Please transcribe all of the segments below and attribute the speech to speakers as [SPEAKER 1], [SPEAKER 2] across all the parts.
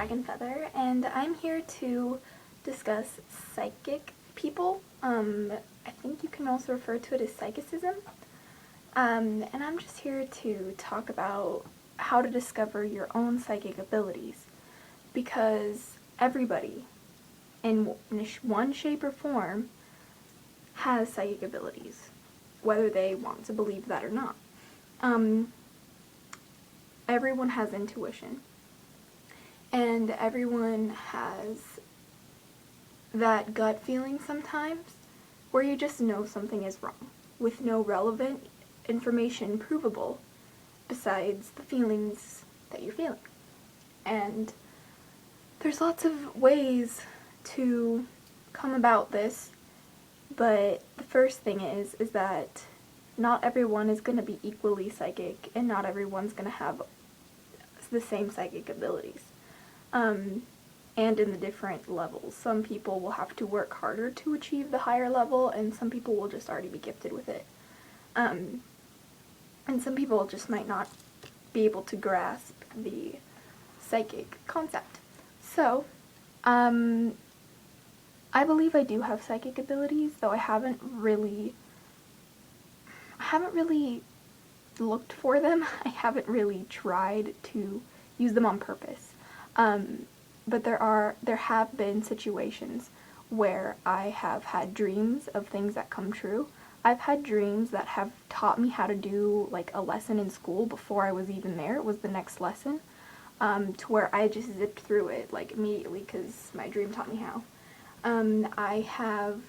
[SPEAKER 1] DragonFeather, and I'm here to discuss psychic people. I think you can also refer to it as psychicism. And I'm just here to talk about how to discover your own psychic abilities, because everybody, in one shape or form, has psychic abilities, whether they want to believe that or not. Everyone has intuition. And everyone has that gut feeling sometimes where you just know something is wrong, with no relevant information provable besides the feelings that you're feeling. And there's lots of ways to come about this, but the first thing is that not everyone is going to be equally psychic, and not everyone's going to have the same psychic abilities. And in the different levels. Some people will have to work harder to achieve the higher level, and some people will just already be gifted with it. And some people just might not be able to grasp the psychic concept. So, I believe I do have psychic abilities, though I haven't really looked for them. I haven't really tried to use them on purpose. But there have been situations where I have had dreams of things that come true. I've had dreams that have taught me how to do like a lesson in school before I was even there. It was the next lesson, to where I just zipped through it like immediately because my dream taught me how. I have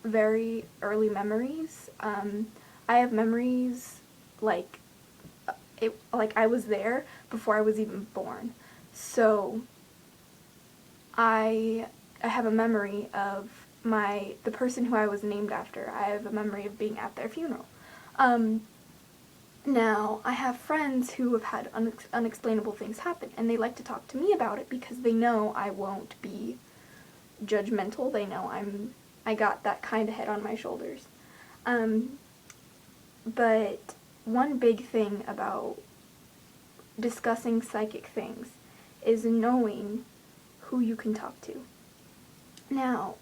[SPEAKER 1] very early memories. I have memories like I was there before I was even born. So I have a memory of the person who I was named after. I have a memory of being at their funeral. Now, I have friends who have had unexplainable things happen, and they like to talk to me about it because they know I won't be judgmental. They know I got that kind of head on my shoulders. But one big thing about discussing psychic things is knowing who you can talk to. Now,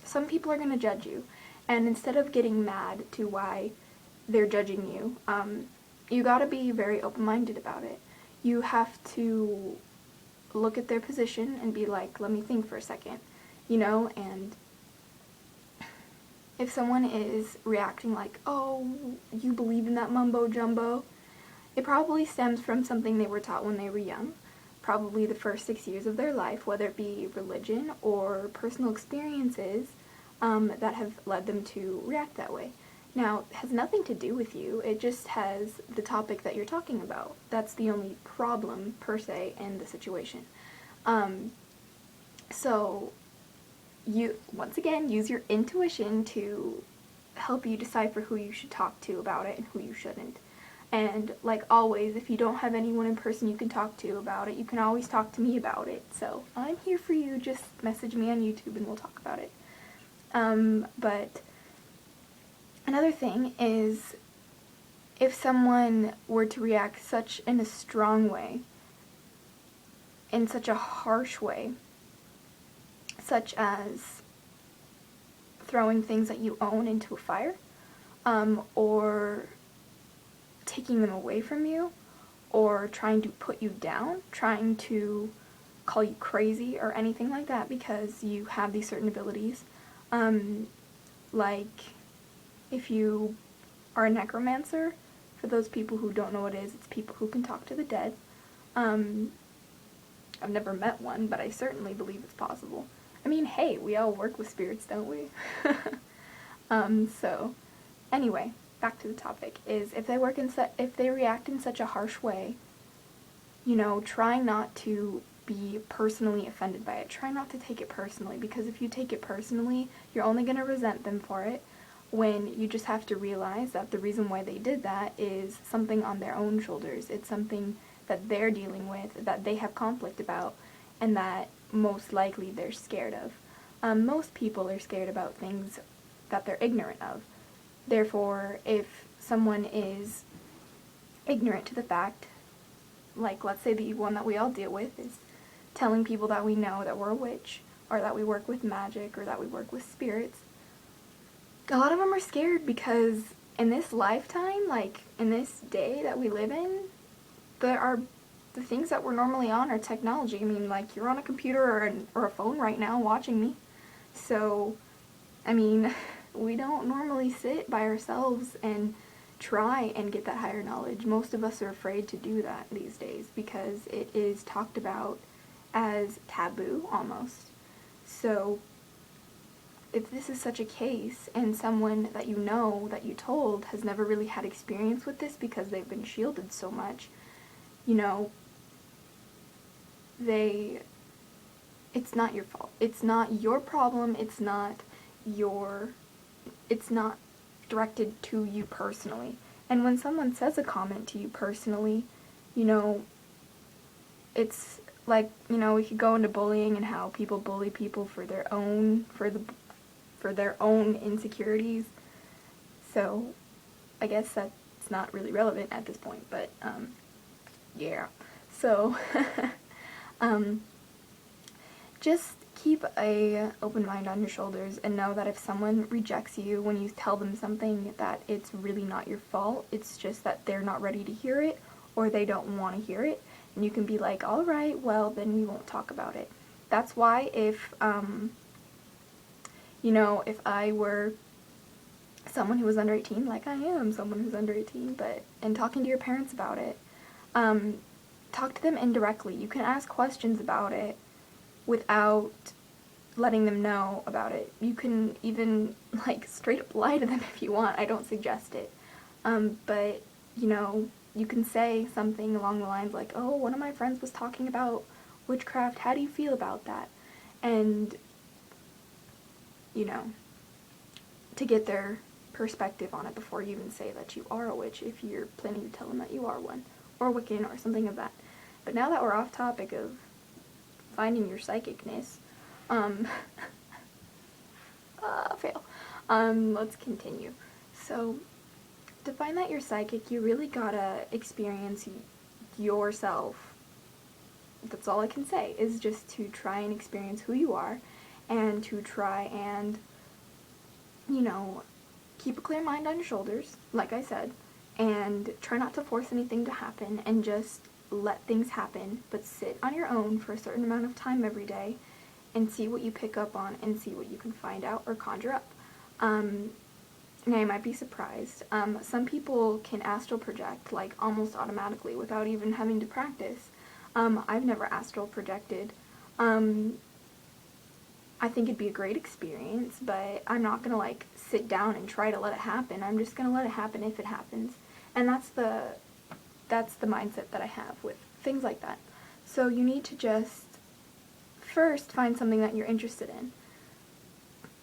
[SPEAKER 1] some people are going to judge you, and instead of getting mad to why they're judging you, you gotta be very open-minded about it. You have to look at their position and be like, let me think for a second, and if someone is reacting like, oh, you believe in that mumbo-jumbo, it probably stems from something they were taught when they were young, probably the first 6 years of their life, whether it be religion or personal experiences that have led them to react that way. Now, it has nothing to do with you, it just has the topic that you're talking about. That's the only problem, per se, in the situation. So, you, once again, use your intuition to help you decipher who you should talk to about it and who you shouldn't. And like always, if you don't have anyone in person you can talk to about it, you can always talk to me about it. So I'm here for you. Just message me on YouTube and we'll talk about it. But another thing is, if someone were to react in a strong way, in such a harsh way, such as throwing things that you own into a fire, or taking them away from you, or trying to put you down, trying to call you crazy or anything like that because you have these certain abilities. Like, if you are a necromancer, for those people who don't know what it is, it's people who can talk to the dead. I've never met one, but I certainly believe it's possible. I mean, hey, we all work with spirits, don't we? So, anyway, back to the topic, is if they react in such a harsh way, try not to be personally offended by it. Try not to take it personally, because if you take it personally, you're only going to resent them for it, when you just have to realize that the reason why they did that is something on their own shoulders. It's something that they're dealing with, that they have conflict about, and that most likely they're scared of. Most people are scared about things that they're ignorant of. Therefore, if someone is ignorant to the fact, like, let's say the one that we all deal with is telling people that we know that we're a witch, or that we work with magic, or that we work with spirits. A lot of them are scared because in this lifetime, like, in this day that we live in, the things that we're normally on are technology. I mean, like, you're on a computer or a phone right now watching me. So, I mean, we don't normally sit by ourselves and try and get that higher knowledge. Most of us are afraid to do that these days because it is talked about as taboo, almost. So, if this is such a case, and someone that you know, that you told, has never really had experience with this because they've been shielded so much, you know, it's not your fault. It's not your problem. It's not directed to you personally. And when someone says a comment to you personally, you know, it's like, you know, we could go into bullying and how people bully people for their own insecurities. So I guess that's not really relevant at this point, but yeah. So just keep a open mind on your shoulders and know that if someone rejects you when you tell them something, that it's really not your fault. It's just that they're not ready to hear it, or they don't want to hear it. And you can be like, all right, well, then we won't talk about it. That's why if, you know, if I were someone who was under 18, like I am someone who's under 18, and talking to your parents about it, talk to them indirectly. You can ask questions about it without letting them know about it. You can even, like, straight up lie to them if you want. I don't suggest it. But, you know, you can say something along the lines like, oh, one of my friends was talking about witchcraft. How do you feel about that? And, you know, to get their perspective on it before you even say that you are a witch, if you're planning to tell them that you are one, or Wiccan, or something of that. But now that we're off topic of finding your psychicness, fail. Let's continue. So, to find that you're psychic, you really gotta experience yourself. That's all I can say, is just to try and experience who you are, and to try and, you know, keep a clear mind on your shoulders, like I said, and try not to force anything to happen, and just let things happen, but sit on your own for a certain amount of time every day, and see what you pick up on, and see what you can find out or conjure up. Now, you might be surprised. Some people can astral project, like, almost automatically, without even having to practice. I've never astral projected. I think it'd be a great experience, but I'm not gonna, like, sit down and try to let it happen. I'm just gonna let it happen if it happens. And that's the mindset that I have with things like that. So you need to just first find something that you're interested in.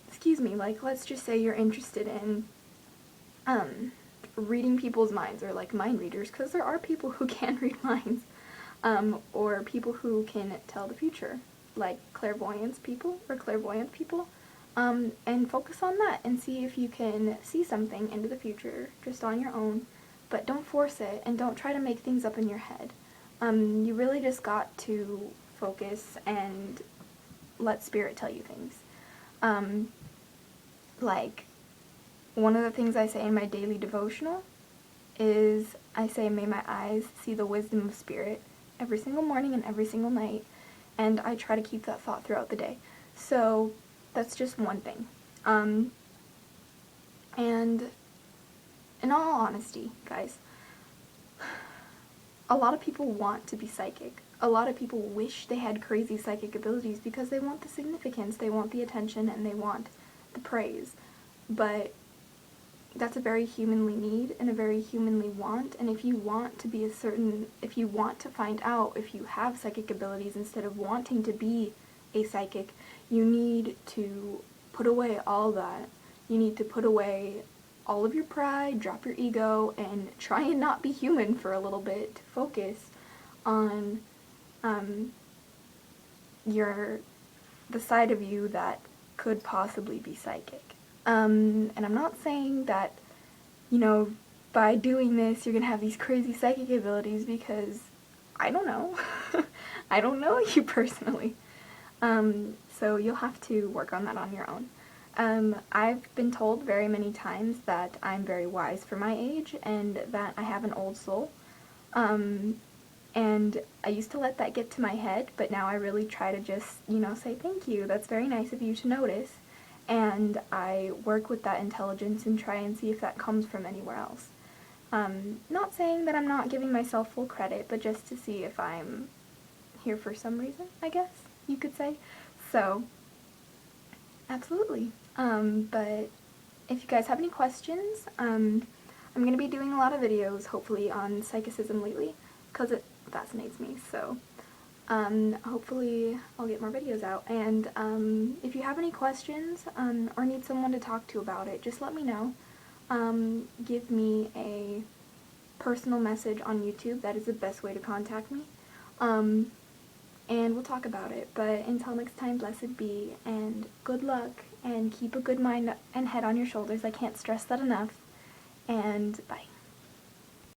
[SPEAKER 1] Excuse me, like, let's just say you're interested in reading people's minds, or, like, mind readers, because there are people who can read minds, or people who can tell the future, like clairvoyant people, and focus on that and see if you can see something into the future just on your own, but don't force it, and don't try to make things up in your head. You really just got to focus and let spirit tell you things. Like, one of the things I say in my daily devotional is, I say, may my eyes see the wisdom of spirit every single morning and every single night, and I try to keep that thought throughout the day. So, that's just one thing. And in all honesty, guys, a lot of people want to be psychic. A lot of people wish they had crazy psychic abilities because they want the significance, they want the attention, and they want the praise. But that's a very humanly need and a very humanly want, and if you want to be if you want to find out if you have psychic abilities instead of wanting to be a psychic, you need to put away all that. You need to put away all of your pride, drop your ego, and try and not be human for a little bit to focus on the side of you that could possibly be psychic. And I'm not saying that, you know, by doing this you're gonna have these crazy psychic abilities, because I don't know. I don't know you personally. So you'll have to work on that on your own. I've been told very many times that I'm very wise for my age and that I have an old soul. And I used to let that get to my head, but now I really try to just, you know, say thank you, that's very nice of you to notice. And I work with that intelligence and try and see if that comes from anywhere else. Not saying that I'm not giving myself full credit, but just to see if I'm here for some reason, I guess you could say. So, absolutely. But if you guys have any questions, I'm going to be doing a lot of videos, hopefully, on psychicism lately, because it fascinates me, so hopefully I'll get more videos out. And if you have any questions or need someone to talk to about it, just let me know. Give me a personal message on YouTube. That is the best way to contact me. And we'll talk about it. But until next time, blessed be, and good luck, and keep a good mind and head on your shoulders. I can't stress that enough. And bye.